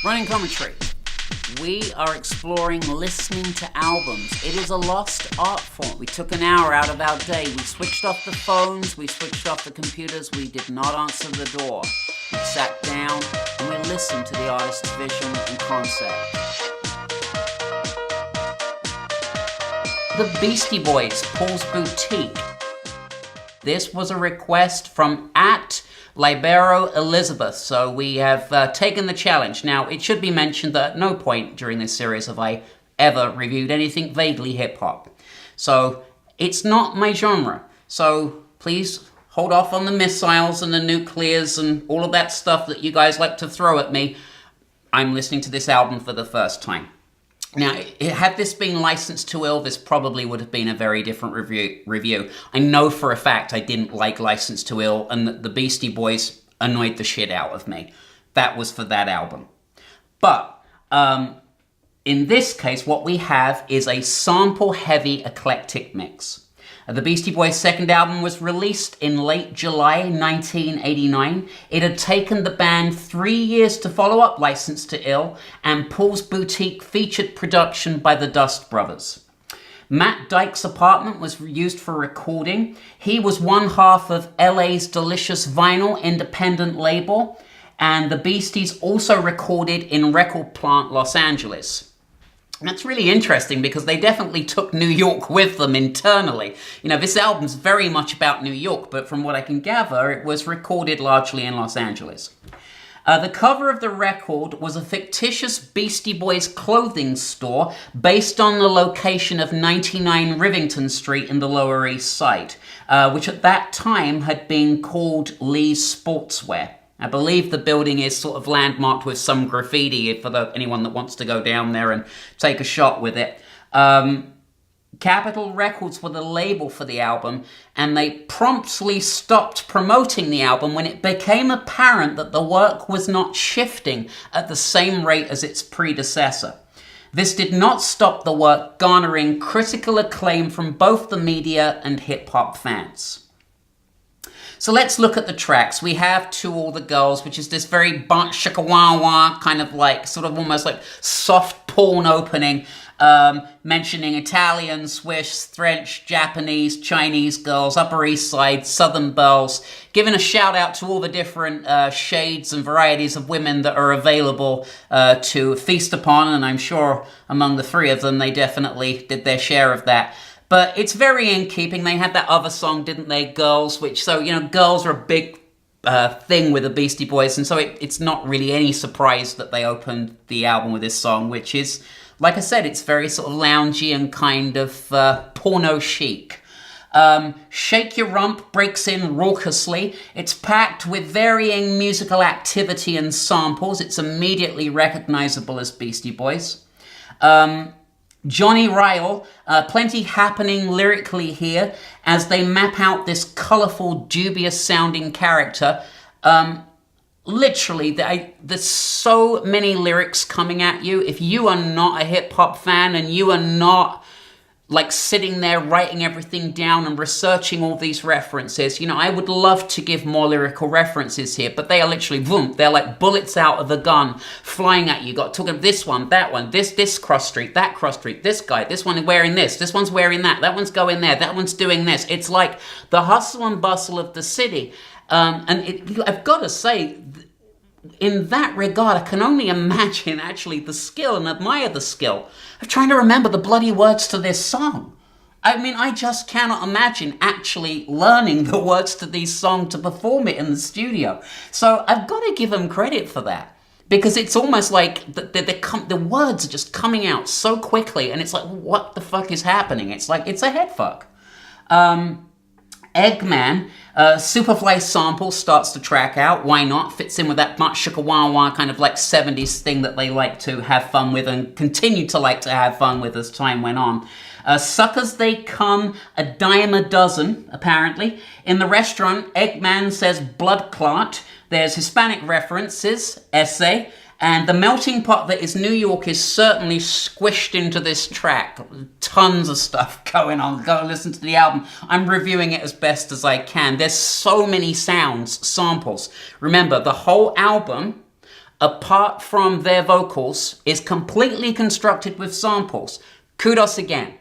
Running commentary. We are exploring listening to albums. It is a lost art form. We took an hour out of our day. We switched off the phones. We switched off the computers. We did not answer the door. We sat down and we listened to the artist's vision and concept. The Beastie Boys, Paul's Boutique. This was a request from @Libero Elizabeth, so we have taken the challenge. Now, it should be mentioned that at no point during this series have I ever reviewed anything vaguely hip-hop. So, it's not my genre. So, please hold off on the missiles and the nuclears and all of that stuff that you guys like to throw at me. I'm listening to this album for the first time. Now, had this been licensed to ill, this probably would have been a very different review. I know for a fact I didn't like Licensed to Ill, and the Beastie Boys annoyed the shit out of me. That was for that album. But, in this case, what we have is a sample-heavy eclectic mix. The Beastie Boys' second album was released in late July 1989. It had taken the band 3 years to follow up Licensed to Ill, and Paul's Boutique featured production by the Dust Brothers. Matt Dyke's apartment was used for recording. He was one half of LA's Delicious Vinyl independent label, and the Beasties also recorded in Record Plant Los Angeles. And that's really interesting because they definitely took New York with them internally. You know, this album's very much about New York, but from what I can gather, it was recorded largely in Los Angeles. The cover of the record was a fictitious Beastie Boys clothing store based on the location of 99 Rivington Street in the Lower East Side, which at that time had been called Lee's Sportswear. I believe the building is sort of landmarked with some graffiti for anyone that wants to go down there and take a shot with it. Capitol Records were the label for the album, and they promptly stopped promoting the album when it became apparent that the work was not shifting at the same rate as its predecessor. This did not stop the work garnering critical acclaim from both the media and hip-hop fans. So let's look at the tracks. We have To All the Girls, which is this very shaka-wah-wah, kind of like, sort of almost like soft porn opening, mentioning Italian, Swiss, French, Japanese, Chinese girls, Upper East Side, Southern belles, giving a shout out to all the different shades and varieties of women that are available to feast upon, and I'm sure among the three of them, they definitely did their share of that. But it's very in keeping. They had that other song, didn't they, Girls, which, so, you know, girls are a big thing with the Beastie Boys, and so it's not really any surprise that they opened the album with this song, which is, like I said, it's very sort of loungy and kind of porno chic. Shake Your Rump breaks in raucously. It's packed with varying musical activity and samples. It's immediately recognizable as Beastie Boys. Johnny Ryle, plenty happening lyrically here as they map out this colourful, dubious-sounding character. Literally, there's so many lyrics coming at you. If you are not a hip-hop fan and you are not like sitting there writing everything down and researching all these references, you know, I would love to give more lyrical references here, but they are literally, boom, they're like bullets out of a gun flying at you. Got talking this one, that one, this cross street, that cross street, this guy, this one wearing this one's wearing that one's going there, that one's doing this. It's like the hustle and bustle of the city. I've got to say, in that regard, I can only imagine actually the skill and admire the skill of trying to remember the bloody words to this song. I mean, I just cannot imagine actually learning the words to these songs to perform it in the studio. So I've got to give them credit for that, because it's almost like the words are just coming out so quickly, and it's like, what the fuck is happening? It's like, it's a head fuck. Eggman, Superfly sample starts the track out. Why not? Fits in with that much shaka-wah-wah kind of like 70s thing that they like to have fun with and continue to like to have fun with as time went on. Suckers They Come, a dime a dozen, apparently. In the restaurant, Eggman says blood clot. There's Hispanic references, essay. And the melting pot that is New York is certainly squished into this track. Tons of stuff going on. Go listen to the album. I'm reviewing it as best as I can. There's so many sounds, samples. Remember, the whole album apart from their vocals, is completely constructed with samples. Kudos again.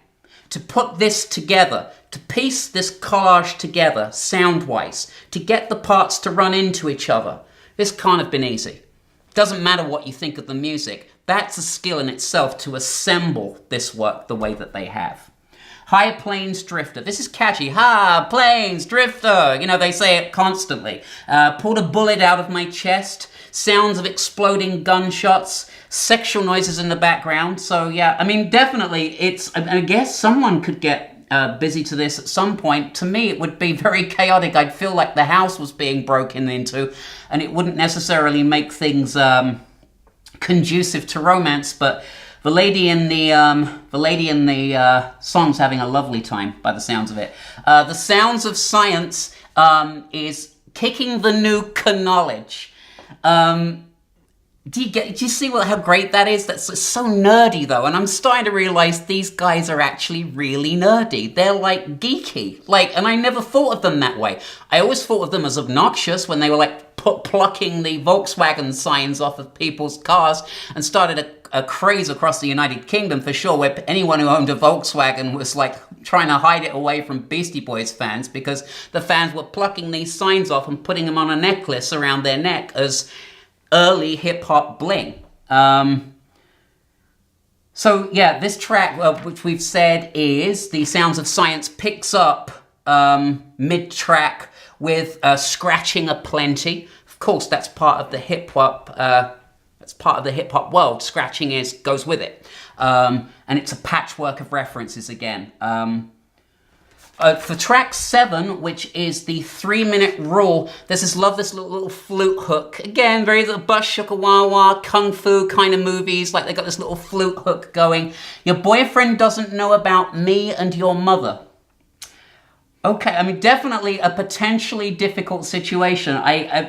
To put this together, to piece this collage together sound-wise, to get the parts to run into each other, this can't have been easy. Doesn't matter what you think of the music, that's a skill in itself to assemble this work the way that they have. High Plains Drifter. This is catchy. Ha, Plains Drifter. You know, they say it constantly. Pulled a bullet out of my chest. Sounds of exploding gunshots. Sexual noises in the background. So, yeah, I mean, definitely, I guess someone could get busy to this at some point. To me, it would be very chaotic. I'd feel like the house was being broken into, and it wouldn't necessarily make things conducive to romance, but the lady in the song's having a lovely time, by the sounds of it. The Sounds of Science is kicking the nuke knowledge. Do you see how great that is? That's so nerdy, though, and I'm starting to realize these guys are actually really nerdy. They're like geeky, and I never thought of them that way. I always thought of them as obnoxious when they were like plucking the Volkswagen signs off of people's cars and started a craze across the United Kingdom for sure, where anyone who owned a Volkswagen was like trying to hide it away from Beastie Boys fans because the fans were plucking these signs off and putting them on a necklace around their neck as early hip-hop bling. So yeah, this track, which we've said is The Sounds of Science, picks up mid-track with scratching aplenty. Of course, that's part of the hip-hop. That's part of the hip-hop world. Scratching goes with it, and it's a patchwork of references again. For track 7, which is the 3-minute rule, this little flute hook. Again, very little Bush Shooka Wah Wah, Kung Fu kind of movies, like they got this little flute hook going. Your boyfriend doesn't know about me and your mother. Okay, I mean, definitely a potentially difficult situation.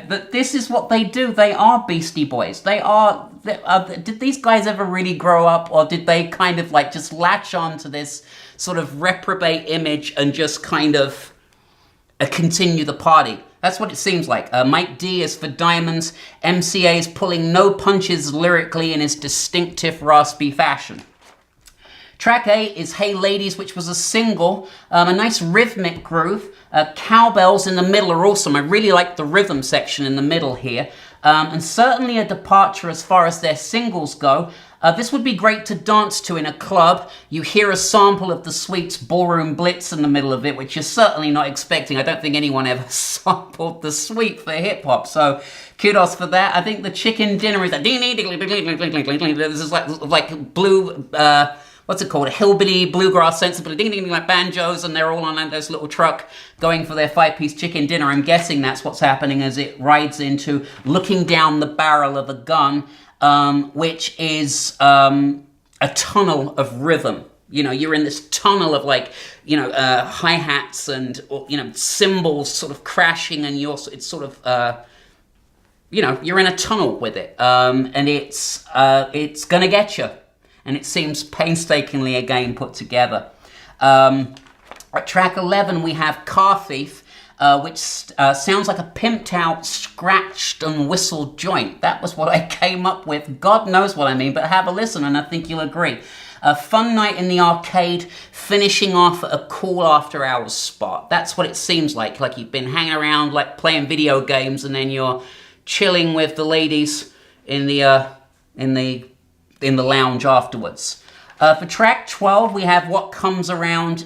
But this is what they do. They are Beastie Boys. Did these guys ever really grow up, or did they kind of like just latch on to this sort of reprobate image and just kind of continue the party? That's what it seems like. Mike D is for Diamonds. MCA is pulling no punches lyrically in his distinctive raspy fashion. Track 8 is Hey Ladies, which was a single, a nice rhythmic groove. Cowbells in the middle are awesome. I really like the rhythm section in the middle here. And certainly a departure as far as their singles go. This would be great to dance to in a club. You hear a sample of the Sweets' Ballroom Blitz in the middle of it, which you're certainly not expecting. I don't think anyone ever sampled the Sweet for hip-hop, so kudos for that. I think the chicken dinner is like... This is like blue... what's it called? A hillbilly bluegrass sensibility, ding ding ding, like banjos, and they're all on this little truck going for their 5-piece chicken dinner. I'm guessing that's what's happening as it rides into Looking Down the Barrel of a Gun, which is a tunnel of rhythm. You know, you're in this tunnel of hi-hats and cymbals sort of crashing, and it's sort of you're in a tunnel with it, and it's gonna get you. And it seems painstakingly again put together. At track 11, we have Car Thief, which sounds like a pimped out, scratched and whistled joint. That was what I came up with. God knows what I mean, but have a listen and I think you'll agree. A fun night in the arcade, finishing off at a cool after hours spot. That's what it seems like you've been hanging around, like playing video games, and then you're chilling with the ladies in the lounge afterwards. For track 12, we have What Comes Around.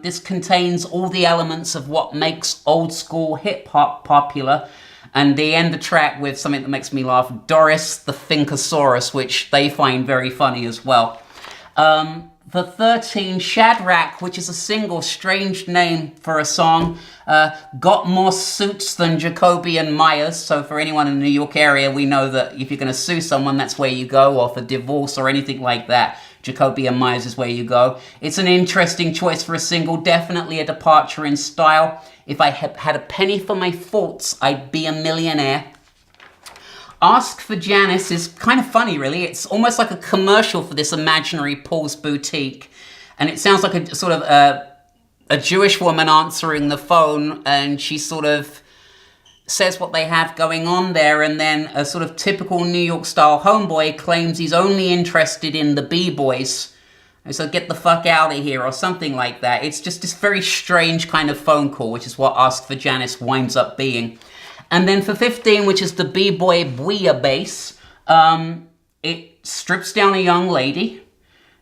This contains all the elements of what makes old school hip-hop popular. And they end the track with something that makes me laugh, Doris the Thinkosaurus, which they find very funny as well. For 13, Shadrach, which is a single, strange name for a song. Got more suits than Jacoby and Myers. So for anyone in the New York area, we know that if you're going to sue someone, that's where you go, or for divorce or anything like that, Jacoby and Myers is where you go. It's an interesting choice for a single, definitely a departure in style. If I had a penny for my faults, I'd be a millionaire. Ask for Janice is kind of funny, really. It's almost like a commercial for this imaginary Paul's Boutique. And it sounds like a sort of a Jewish woman answering the phone, and she's sort of says what they have going on there, and then a sort of typical New York style homeboy claims he's only interested in the B-boys. So get the fuck out of here, or something like that. It's just this very strange kind of phone call, which is what Ask for Janice winds up being. And then for 15, which is the B-boy bouillabaisse, it strips down a young lady,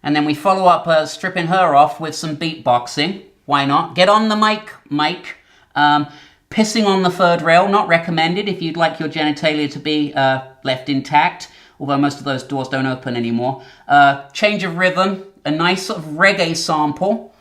and then we follow up stripping her off with some beatboxing. Why not? Get on the mic, Mike. Pissing on the third rail, not recommended if you'd like your genitalia to be left intact, although most of those doors don't open anymore. Change of rhythm, a nice sort of reggae sample.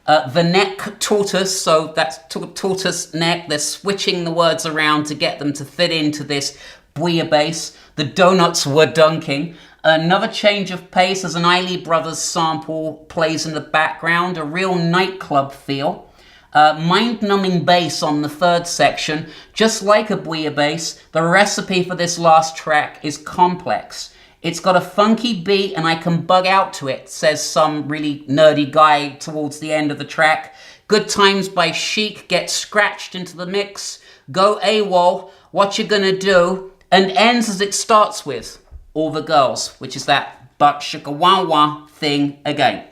The neck tortoise, so that's tortoise neck. They're switching the words around to get them to fit into this bouillabaisse. The donuts were dunking. Another change of pace as an Isley Brothers sample plays in the background, a real nightclub feel. Mind-numbing bass on the third section. Just like a bouillabaisse, the recipe for this last track is complex. It's got a funky beat and I can bug out to it, says some really nerdy guy towards the end of the track. Good Times by Chic gets scratched into the mix. Go AWOL, what you gonna do? And ends as it starts with, All the Girls, which is that buck shaka wah wah thing again.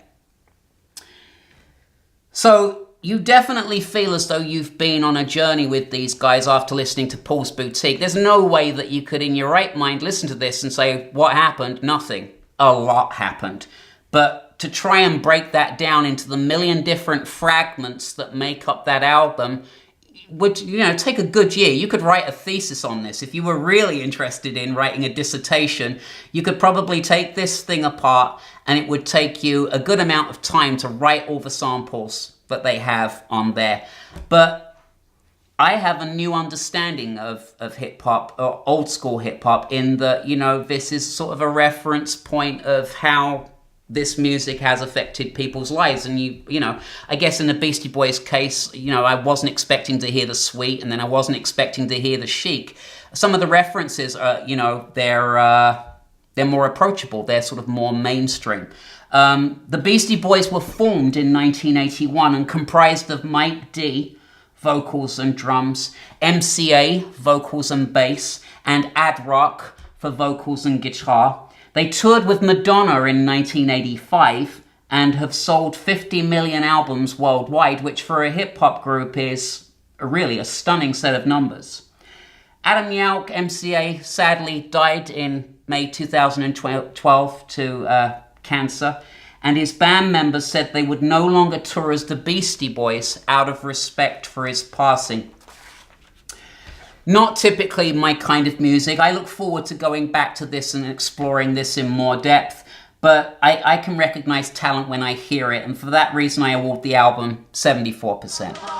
So you definitely feel as though you've been on a journey with these guys after listening to Paul's Boutique. There's no way that you could, in your right mind, listen to this and say, what happened? Nothing. A lot happened. But to try and break that down into the million different fragments that make up that album would, take a good year. You could write a thesis on this. If you were really interested in writing a dissertation, you could probably take this thing apart and it would take you a good amount of time to write all the samples that they have on there. But I have a new understanding of hip-hop, or old school hip-hop, in that, this is sort of a reference point of how this music has affected people's lives. And I guess in the Beastie Boys case, I wasn't expecting to hear the Sweet, and then I wasn't expecting to hear the Chic. Some of the references are, they're more approachable. They're sort of more mainstream. The Beastie Boys were formed in 1981 and comprised of Mike D, vocals and drums, MCA, vocals and bass, and Ad Rock for vocals and guitar. They toured with Madonna in 1985 and have sold 50 million albums worldwide, which for a hip-hop group is really a stunning set of numbers. Adam Yauch, MCA, sadly died in May 2012 to cancer, and his band members said they would no longer tour as the Beastie Boys out of respect for his passing. Not typically my kind of music. I look forward to going back to this and exploring this in more depth, but I can recognize talent when I hear it, and for that reason I award the album 74%.